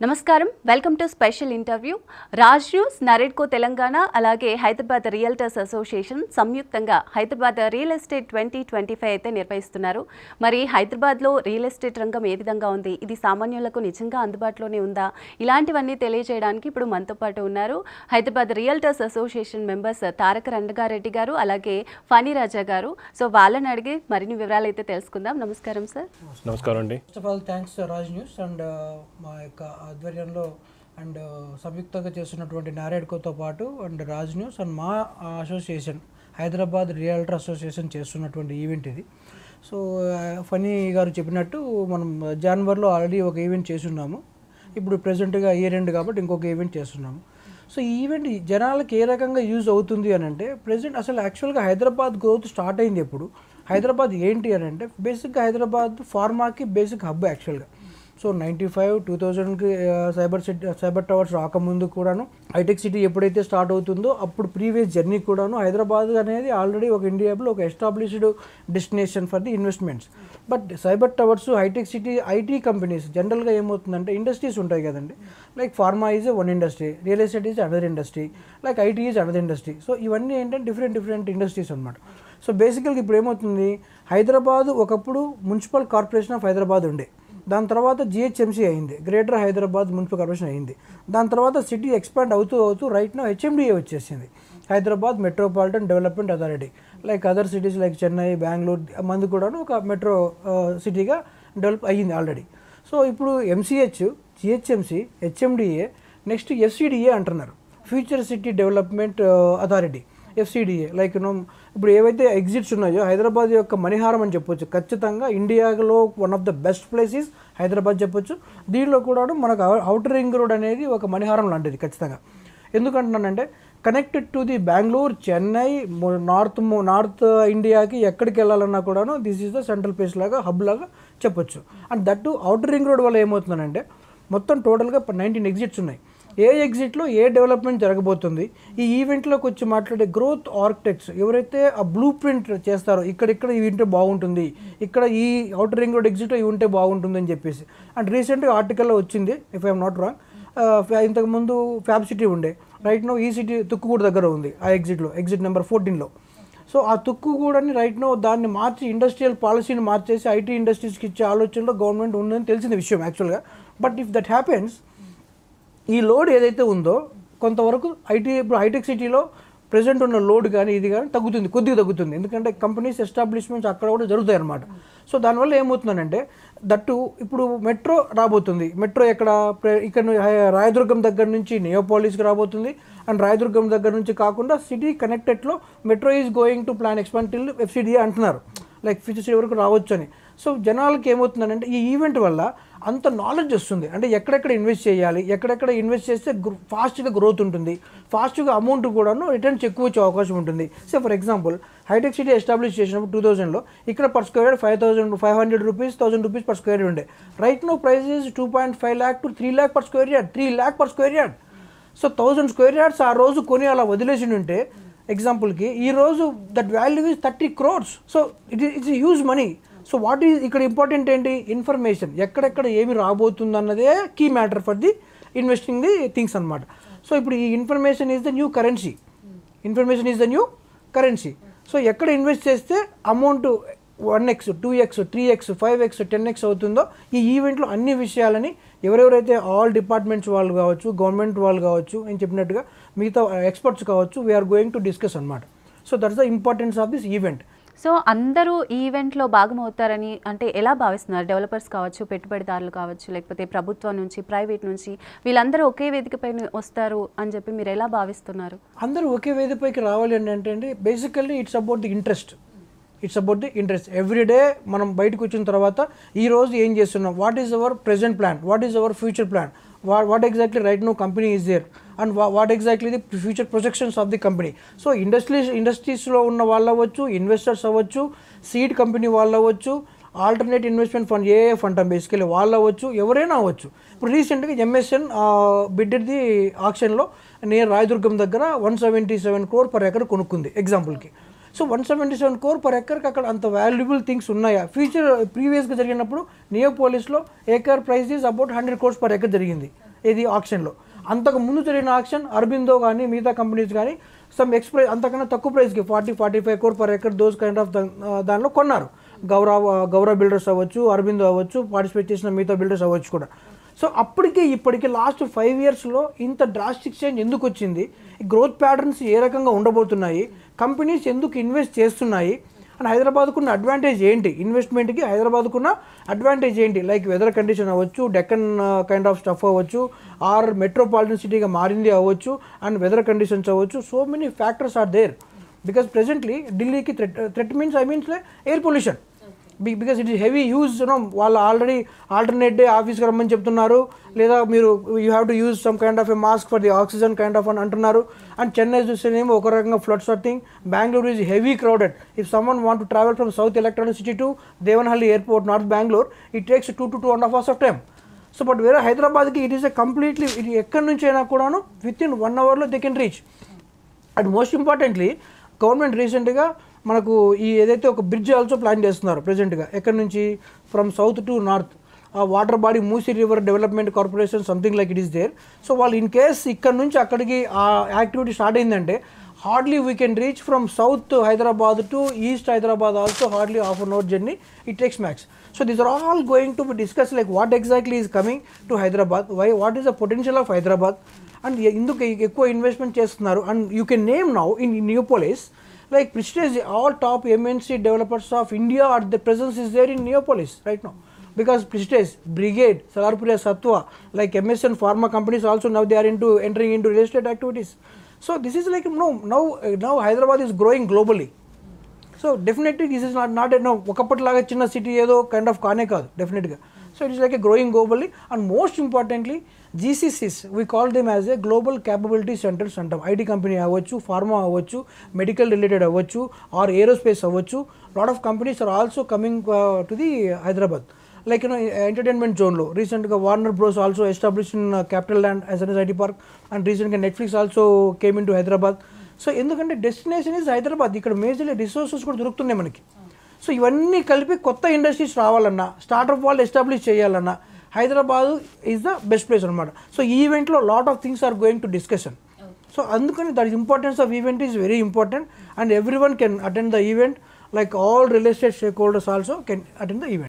నమస్కారం welcome to special interview Raj news NAREDCO Telangana అలాగే Hyderabad realtors association సంయుక్తంగా హైదరాబాద్ రియల్ ఎస్టేట్ 2025 అయితే నిర్వహిస్తున్నారు. మరి హైదరాబాద్లో రియల్ ఎస్టేట్ రంగం ఏ విధంగా ఉంది, ఇది సామాన్యులకు నిజంగా అందుబాటులోనే ఉందా, ఇలాంటివన్నీ తెలియజేయడానికి ఇప్పుడు మనతో పాటు ఉన్నారు హైదరాబాద్ రియల్టర్స్ అసోసియేషన్ మెంబర్స్ తారక రంగారెడ్డి గారు అలాగే ఫనీ రాజా గారు. సో వాళ్ళని అడిగి మరిన్ని వివరాలు అయితే తెలుసుకుందాం. నమస్కారం సార్. నమస్కారం అండి. First of all thanks Raj news and మా యొక్క ఆధ్వర్యంలో అండ్ సంయుక్తంగా చేస్తున్నటువంటి నారేడ్కోతో పాటు అండ్ రాజ్ న్యూస్ అండ్ మా అసోసియేషన్ హైదరాబాద్ రియల్టర్ అసోసియేషన్ చేస్తున్నటువంటి ఈవెంట్ ఇది. సో ఫనీ గారు చెప్పినట్టు మనం జనవరిలో ఆల్రెడీ ఒక ఈవెంట్ చేస్తున్నాము. ఇప్పుడు ప్రెజెంట్గా ఇయర్ ఎండ్ కాబట్టి ఇంకొక ఈవెంట్ చేస్తున్నాము. సో ఈ ఈవెంట్ జనాలకు ఏ రకంగా యూజ్ అవుతుంది అని అంటే ప్రెజెంట్ అసలు యాక్చువల్గా హైదరాబాద్ గ్రోత్ స్టార్ట్ అయింది ఎప్పుడు, హైదరాబాద్ ఏంటి అని అంటే బేసిక్గా హైదరాబాద్ ఫార్మాకి బేసిక్ హబ్ యాక్చువల్గా. సో 95 2000కి సైబర్ టవర్స్ రాకముందు కూడాను హైటెక్ సిటీ ఎప్పుడైతే స్టార్ట్ అవుతుందో అప్పుడు ప్రీవియస్ జర్నీ కూడాను హైదరాబాద్ అనేది ఆల్రెడీ ఒక ఇండియాలో ఒక established destination for the investments. But cyber towers hitech city IT companies జనరల్గా ఏమవుతుందంటే ఇండస్ట్రీస్ ఉంటాయి కదండి, like pharma is one industry, real estate is another industry, like IT is another industry. So ఇవన్నీ ఏంటంటే డిఫరెంట్ ఇండస్ట్రీస్ అనమాట. So బేసికల్గా ఇప్పుడు ఏమవుతుంది, హైదరాబాద్ ఒకప్పుడు మున్సిపల్ కార్పొరేషన్ ఆఫ్ హైదరాబాద్ ఉండే, దాని తర్వాత జిహెచ్ఎంసీ అయింది, గ్రేటర్ హైదరాబాద్ మున్సిపల్ కార్పొరేషన్ అయింది. దాని తర్వాత సిటీ ఎక్స్పాండ్ అవుతూ రైట్ నో హెచ్ఎండిఏ వచ్చేసింది, Hyderabad metropolitan development authority. Like other cities like Chennai, Bengaluru మంది కూడా ఒక మెట్రో సిటీగా డెవలప్ అయ్యింది ఆల్రెడీ. సో ఇప్పుడు MCH, GHMC, HMDA, next FCDA అంటున్నారు, future city development authority, FCDA. Like ఇప్పుడు ఏవైతే ఎగ్జిట్స్ ఉన్నాయో హైదరాబాద్ యొక్క మణిహారం అని చెప్పొచ్చు. ఖచ్చితంగా ఇండియాలో one of the best places Hyderabad చెప్పొచ్చు. దీనిలో కూడా మనకు అవుటర్ రింగ్ రోడ్ అనేది ఒక మణిహారం లాంటిది ఖచ్చితంగా. ఎందుకంటున్నానంటే connected to the Bengaluru, Chennai, north ఇండియాకి ఎక్కడికి వెళ్ళాలన్నా కూడాను this is the central place లాగా, హబ్ లాగా చెప్పొచ్చు. And that outer ring road వల్ల ఏమవుతుందంటే మొత్తం టోటల్గా 19 ఎగ్జిట్స్ ఉన్నాయి. ఏ ఎగ్జిట్లో ఏ డెవలప్మెంట్ జరగబోతుంది, ఈ ఈవెంట్లోకి వచ్చి మాట్లాడే గ్రోత్ ఆర్కిటెక్ట్స్ ఎవరైతే ఆ బ్లూ ప్రింట్ చేస్తారో ఇక్కడ ఇవి ఉంటే బాగుంటుంది, ఇక్కడ ఈ అవుటర్ రింగ్ రోడ్ ఎగ్జిట్ ఇవి ఉంటే బాగుంటుంది అని చెప్పేసి. అండ్ రీసెంట్గా ఆర్టికల్లో వచ్చింది, ఇఫ్ ఐఎమ్ నాట్ రాంగ్, ఇంతకుముందు ఫ్యాబ్ సిటీ ఉండే, రైట్ నో ఈ సిటీ తుక్కుగూడ దగ్గర ఉంది ఆ ఎగ్జిట్లో, ఎగ్జిట్ నెంబర్ 14లో. సో ఆ తుక్కుగూడని రైట్ నో దాన్ని మార్చి ఇండస్ట్రియల్ పాలసీని మార్చేసి ఐటీ ఇండస్ట్రీస్కి ఇచ్చే ఆలోచనలో గవర్నమెంట్ ఉందని తెలిసిన విషయం యాక్చువల్గా. బట్ ఇఫ్ దట్ హ్యాపెన్స్, ఈ లోడ్ ఏదైతే ఉందో కొంతవరకు ఇప్పుడు హైటెక్ సిటీలో ప్రెజెంట్ ఉన్న లోడ్ కానీ ఇది కానీ కొద్దిగా తగ్గుతుంది, ఎందుకంటే కంపెనీస్ ఎస్టాబ్లిష్మెంట్స్ అక్కడ కూడా జరుగుతాయి అన్నమాట. సో దానివల్ల ఏమవుతుందంటే దట్టు ఇప్పుడు మెట్రో రాబోతుంది. మెట్రో ఇక్కడ రాయదుర్గం దగ్గర నుంచి నియోపాలిస్కి రాబోతుంది. అండ్ రాయదుర్గం దగ్గర నుంచి కాకుండా సిటీ కనెక్టెడ్లో metro is going to plan expand till FCDA అంటున్నారు, లైక్ ఫ్యూచర్ సిటీ వరకు రావచ్చు అని. సో జనాలకి ఏమవుతుందంటే ఈ ఈవెంట్ వల్ల అంత నాలెడ్జ్ వస్తుంది, అంటే ఎక్కడెక్కడ ఇన్వెస్ట్ చేయాలి, ఎక్కడెక్కడ ఇన్వెస్ట్ చేస్తే ఫాస్ట్గా గ్రోత్ ఉంటుంది, ఫాస్ట్గా అమౌంట్ కూడాను రిటర్న్స్ ఎక్కువ వచ్చే అవకాశం ఉంటుంది. So for example hitech city establish చేసినప్పుడు 2000లో ఇక్కడ per square yard 500 rupees 1000 rupees per square yard ఉండే. Right now price is 2.5 lakh to 3 lakh per square yard, 3 lakh per square yard. So 1000 square yards ఆ రోజు కొని అలా వదిలేసి ఉంటే ఎగ్జాంపుల్కి ఈ రోజు that value is 30 crores. So it's huge money. So what is ఇక్కడ ఇంపార్టెంట్ ఏంటి, ఇన్ఫర్మేషన్, ఎక్కడెక్కడ ఏమి రాబోతుంది అన్నదే key matter for the investing the things అనమాట. సో ఇప్పుడు ఈ information is the new currency, so ఎక్కడ ఇన్వెస్ట్ చేస్తే amount 1x 2x 3x 5x 10x అవుతుందో ఈ ఈవెంట్లో అన్ని విషయాలని ఎవరెవరైతే ఆల్ డిపార్ట్మెంట్స్ వాళ్ళు కావచ్చు, గవర్నమెంట్ వాళ్ళు కావచ్చు, నేను చెప్పినట్టుగా మిగతా ఎక్స్పర్ట్స్ కావచ్చు, వీఆర్ గోయింగ్ టు డిస్కస్ అనమాట. So that's the importance of this event. So అందరూ ఈవెంట్లో భాగమవుతారని అంటే ఎలా భావిస్తున్నారు? డెవలపర్స్ కావచ్చు, పెట్టుబడిదారులు కావచ్చు, లేకపోతే ప్రభుత్వం నుంచి, ప్రైవేట్ నుంచి వీళ్ళందరూ ఒకే వేదికపై వస్తారు అని చెప్పి మీరు ఎలా భావిస్తున్నారు? అందరూ ఒకే వేదికపైకి రావాలి అంటే basically it's about the interest. Everyday మనం బయటకు వచ్చిన తర్వాత ఈరోజు ఏం చేస్తున్నాం, what is our present plan, what is our future plan, what exactly right now company is there, and what exactly the future projections of the company. So ఇండస్ట్రీస్లో ఉన్న వాళ్ళు అవ్వచ్చు, ఇన్వెస్టర్స్ అవ్వచ్చు, సీడ్ కంపెనీ వాళ్ళు అవ్వచ్చు, ఆల్టర్నేట్ ఇన్వెస్ట్మెంట్ ఫండ్ ఏఏఎఫ్ అంటాం basically వాళ్ళు అవ్వచ్చు, ఎవరైనా అవ్వచ్చు. ఇప్పుడు రీసెంట్గా ఎంఎస్ఎన్ బిడ్డెడ్ ది ఆక్షన్లో నియర్ రాయదుర్గం దగ్గర 177 crore per acre కొనుక్కుంది ఎగ్జాంపుల్కి. సో 177 crore per acre అక్కడ అంత వాల్యుబుల్ థింగ్స్ ఉన్నాయా? ప్రీవియస్గా జరిగినప్పుడు నియోపాలిస్లో acre price is about 100 crores per acre జరిగింది ఇది ఆక్షన్లో. అంతకు ముందు జరిగిన ఆక్షన్ అరబిందో కానీ మిగతా కంపెనీస్ కానీ సమ్ ఎక్స్ప్రెస్ అంతకన్నా తక్కువ ప్రైస్కి 40-45 crore per acre those kind of దానిలో కొన్నారు. గౌరవ బిల్డర్స్ అవ్వచ్చు, అరబిందో అవ్వచ్చు, పార్టిసిపేట్ చేసిన మిగతా బిల్డర్స్ అవ్వచ్చు కూడా. సో అప్పటికి ఇప్పటికి లాస్ట్ 5 yearsలో ఇంత డ్రాస్టిక్ చేంజ్ ఎందుకు వచ్చింది, ఈ గ్రోత్ ప్యాటర్న్స్ ఏ రకంగా ఉండబోతున్నాయి, కంపెనీస్ ఎందుకు ఇన్వెస్ట్ చేస్తున్నాయి, అండ్ హైదరాబాద్కున్న అడ్వాంటేజ్ ఏంటి, ఇన్వెస్ట్మెంట్కి హైదరాబాద్కున్న అడ్వాంటేజ్ ఏంటి, లైక్ వెదర్ కండిషన్ అవ్వచ్చు, డెక్కన్ కైండ్ ఆఫ్ స్టఫ్ అవ్వచ్చు, ఆర్ మెట్రోపాలిటన్ సిటీగా మారింది అవ్వచ్చు, అండ్ వెదర్ కండిషన్స్ అవ్వచ్చు. So many factors are there because presently ఢిల్లీకి threat means air pollution because it is heavy use. వాళ్ళు ఆల్రెడీ ఆల్టర్నేట్ డే ఆఫీస్కి రమ్మని చెప్తున్నారు, లేదా మీరు you have to use some kind of a mask for the oxygen kind of అని అంటున్నారు. And Chennai చూస్తేనేమో ఒక రకంగా floods or thing. Bengaluru is heavy crowded. If someone want to travel from south electronic city to Devanahalli airport north Bengaluru it takes 2 to 2.5 hours of time. So but వేరే హైదరాబాద్కి it is a completely ఇది ఎక్కడి నుంచి అయినా కూడాను విత్ ఇన్ 1 hourలో they can reach. And most importantly government రీసెంట్గా మనకు ఈ ఏదైతే ఒక బ్రిడ్జ్ ఆల్సో ప్లాన్ చేస్తున్నారు ప్రెజెంట్గా, ఎక్కడి నుంచి ఫ్రమ్ సౌత్ టు నార్త్, ఆ water body Musi river development corporation something like it is there. So వాళ్ళు ఇన్ కేస్ ఇక్కడ నుంచి అక్కడికి ఆ యాక్టివిటీ స్టార్ట్ అయిందంటే hardly we can reach from south Hyderabad to east Hyderabad also hardly ½ an hour journey it takes max. So these are all going to be discuss like what exactly is coming to Hyderabad, what is the potential of Hyderabad, and ఎందుకు ఎక్కువ investment చేస్తున్నారు. And you can name now in Neopolis like Prestige, all top MNC developers of India are the presence is there in Neopolis right now because Prestige, Brigade, Salarpur Sattva, like MSN pharma companies also now they are entering into real estate activities. So this is like now Hyderabad is growing globally. So definitely this is not ఒకప్పటిలాగా చిన్న city ఏదో kind of కానే కాదు డెఫినెట్గా. So it is like a growing globally. And most importantly GCCs we call them as a global capability centers అంటాం. IT company అవ్వచ్చు, pharma అవ్వచ్చు, medical related అవ్వచ్చు, or aerospace అవ్వచ్చు. Lot of companies are also coming to the Hyderabad. Like entertainment జోన్లో రీసెంట్గా Warner Bros also establish in capital land as an IT park, and రీసెంట్గా Netflix also came in to Hyderabad. So ఎందుకంటే destination is Hyderabad, ఇక్కడ majorly resources కూడా దొరుకుతున్నాయి మనకి. So ఇవన్నీ కలిపి కొత్త ఇండస్ట్రీస్ రావాలన్నా, స్టార్ట్అప్ వాళ్ళు ఎస్టాబ్లిష్ చేయాలన్నా Hyderabad is the best place అనమాట. సో ఈ ఈవెంట్లో lot of things are going to discussion. So అందుకని that importance of event is very important and everyone can attend the event, like all real estate stakeholders also can attend the event.